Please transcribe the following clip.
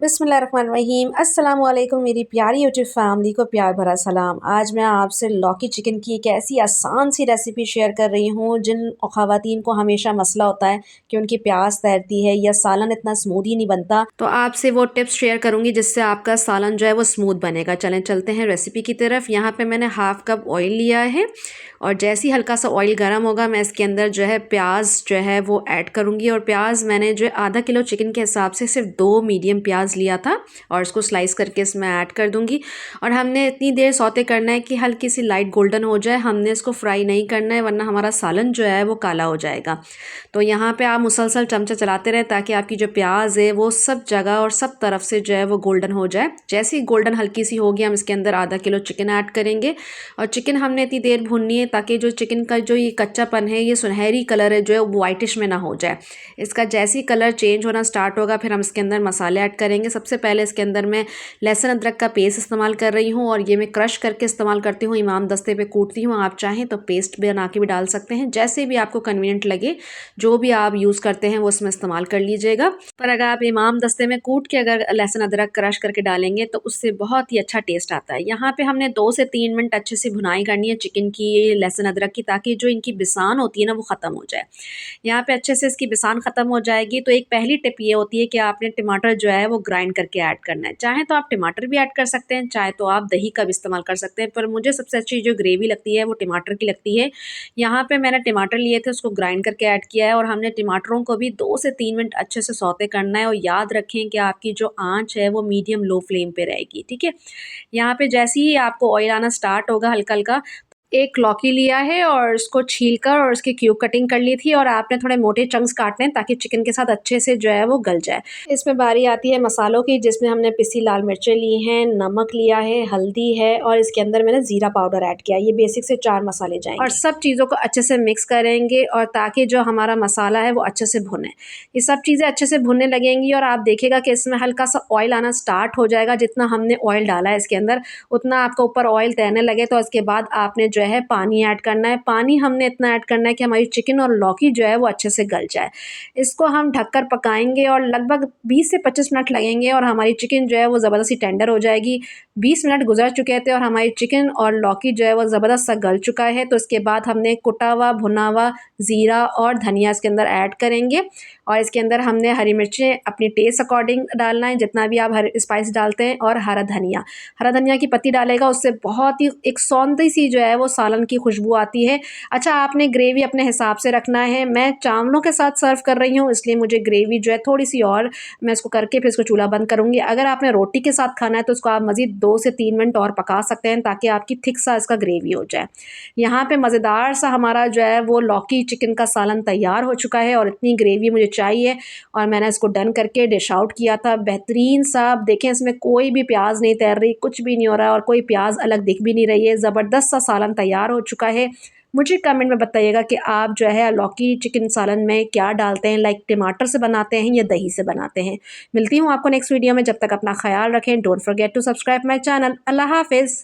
बिस्मिल्लाहिर्रहमानिर्रहीम। अस्सलाम वालेकुम मेरी प्यारी यूट्यूब फैमिली को प्यार भरा सलाम। आज मैं आपसे लौकी चिकन की एक ऐसी आसान सी रेसिपी शेयर कर रही हूँ जिन ख़वातीन को हमेशा मसला होता है कि उनकी प्याज तैरती है या सालन इतना स्मूथ ही नहीं बनता। तो आपसे वो टिप्स शेयर करूँगी जिससे आपका सालन जो है वो स्मूथ बनेगा। चलें चलते हैं रेसिपी की तरफ। यहाँ पर मैंने हाफ़ कप ऑयल लिया है और जैसे ही हल्का सा ऑयल गर्म होगा मैं इसके अंदर जो है प्याज जो है वो ऐड करूँगी। और प्याज मैंने जो है आधा किलो चिकन के हिसाब से सिर्फ 2 मीडियम प्याज लिया था और इसको स्लाइस करके इसमें ऐड कर दूँगी। और हमने इतनी देर सौते करना है कि हल्की सी लाइट गोल्डन हो जाए। हमने इसको फ्राई नहीं करना है वरना हमारा सालन जो है वो काला हो जाएगा। तो यहाँ पे आप मुसलसल चमचा चलाते रहें ताकि आपकी जो प्याज है वो सब जगह और सब तरफ से जो है वो गोल्डन हो जाए। जैसे ही गोल्डन हल्की सी होगी हम इसके अंदर आधा किलो चिकन ऐड करेंगे। और चिकन हमने इतनी देर भूननी है ताकि जो चिकन का जो ये कच्चापन है, ये सुनहरी कलर है जो है वो वाइटिश में ना हो जाए। इसका जैसे ही कलर चेंज होना स्टार्ट होगा फिर हम इसके अंदर मसाले ऐड करेंगे। सबसे पहले इसके अंदर मैं लहसुन अदरक का पेस्ट इस्तेमाल कर रही हूँ और ये मैं क्रश करके इस्तेमाल करती हूँ, इमाम दस्ते पे कूटती हूँ। आप चाहें तो पेस्ट बना के भी डाल सकते हैं, जैसे भी आपको कन्वीनियंट लगे। जो भी आप यूज़ करते हैं वो उसमें इस्तेमाल कर लीजिएगा। पर अगर आप इमाम दस्ते में कूट के अगर लहसुन अदरक क्रश करके डालेंगे तो उससे बहुत ही अच्छा टेस्ट आता है। यहाँ पे हमने 2 से 3 मिनट अच्छे से भुनाई करनी है चिकन की, लहसुन अदरक की, ताकि जो इनकी बिसान होती है ना वो ख़त्म हो जाए। यहाँ पे अच्छे से इसकी बिसान ख़त्म हो जाएगी। तो एक पहली टिप ये होती है कि आपने टमाटर जो है वो ग्राइंड करके ऐड करना है। चाहे तो आप टमाटर भी ऐड कर सकते हैं, चाहे तो आप दही का भी इस्तेमाल कर सकते हैं, पर मुझे सबसे अच्छी जो ग्रेवी लगती है वो टमाटर की लगती है। यहाँ पे मैंने टमाटर लिए थे, उसको ग्राइंड करके ऐड किया है और हमने टमाटरों को भी 2 से 3 मिनट अच्छे से सौते करना है। और याद रखें कि आपकी जो आँच है वो मीडियम लो फ्लेम पे रहेगी, ठीक है। यहाँ पे जैसे ही आपको ऑयल आना स्टार्ट होगा हल्का-हल्का, एक लौकी लिया है और उसको छीलकर और उसकी क्यूब कटिंग कर ली थी और आपने थोड़े मोटे चंक्स काटने हैं ताकि चिकन के साथ अच्छे से जो है वो गल जाए। इसमें बारी आती है मसालों की, जिसमें हमने पिसी लाल मिर्चें ली हैं, नमक लिया है, हल्दी है और इसके अंदर मैंने ज़ीरा पाउडर ऐड किया। ये बेसिक से 4 मसाले जाएंगे और सब चीज़ों को अच्छे से मिक्स करेंगे और ताकि जो हमारा मसाला है वो अच्छे से भुने। ये सब चीज़ें अच्छे से भुनने लगेंगी और आप देखिएगा कि इसमें हल्का सा ऑयल आना स्टार्ट हो जाएगा। जितना हमने ऑयल डाला है इसके अंदर उतना आपका ऊपर ऑयल तैरने लगे तो इसके बाद आपने जो है पानी ऐड करना है। पानी हमने इतना ऐड करना है कि हमारी चिकन और लौकी जो है वो अच्छे से गल जाए। इसको हम ढककर पकाएंगे और लगभग 20 से 25 मिनट लगेंगे और हमारी चिकन जो है वो ज़बरदस्त सी टेंडर हो जाएगी। 20 मिनट गुजर चुके थे और हमारी चिकन और लौकी जो है वो ज़बरदस्त सा गल चुका है। तो इसके बाद हमने कुटा हुआ भुना हुआ ज़ीरा और धनिया इसके अंदर ऐड करेंगे और इसके अंदर हमने हरी मिर्चें अपनी टेस्ट अकॉर्डिंग डालना है, जितना भी आप हर स्पाइस डालते हैं, और हरा धनिया की पत्ती डालेगा, उससे बहुत ही एक सौंधी सी जो है वो सालन की खुशबू आती है। अच्छा, आपने ग्रेवी अपने हिसाब से रखना है। मैं चावलों के साथ सर्व कर रही हूँ इसलिए मुझे ग्रेवी जो है थोड़ी सी और मैं इसको करके फिर इसको चूल्हा बंद करूँगी। अगर आपने रोटी के साथ खाना है तो उसको आप मज़ीद 2 से 3 मिनट और पका सकते हैं ताकि आपकी थिक सा इसका ग्रेवी हो जाए। यहाँ पे मज़ेदार सा हमारा जो है वो लौकी चिकन का सालन तैयार हो चुका है और इतनी ग्रेवी मुझे चाहिए और मैंने इसको डन करके डिश आउट किया था। बेहतरीन सा, आप देखें इसमें कोई भी प्याज नहीं तैर रही, कुछ भी नहीं हो रहा और कोई प्याज अलग दिख भी नहीं रही है। ज़बरदस्त सा सालन तैयार हो चुका है। मुझे कमेंट में बताइएगा कि आप जो है लौकी चिकन सालन में क्या डालते हैं, लाइक टमाटर से बनाते हैं या दही से बनाते हैं। मिलती हूँ आपको नेक्स्ट वीडियो में, जब तक अपना ख्याल रखें। Don't forget to subscribe my channel. अल्लाह हाफिज़।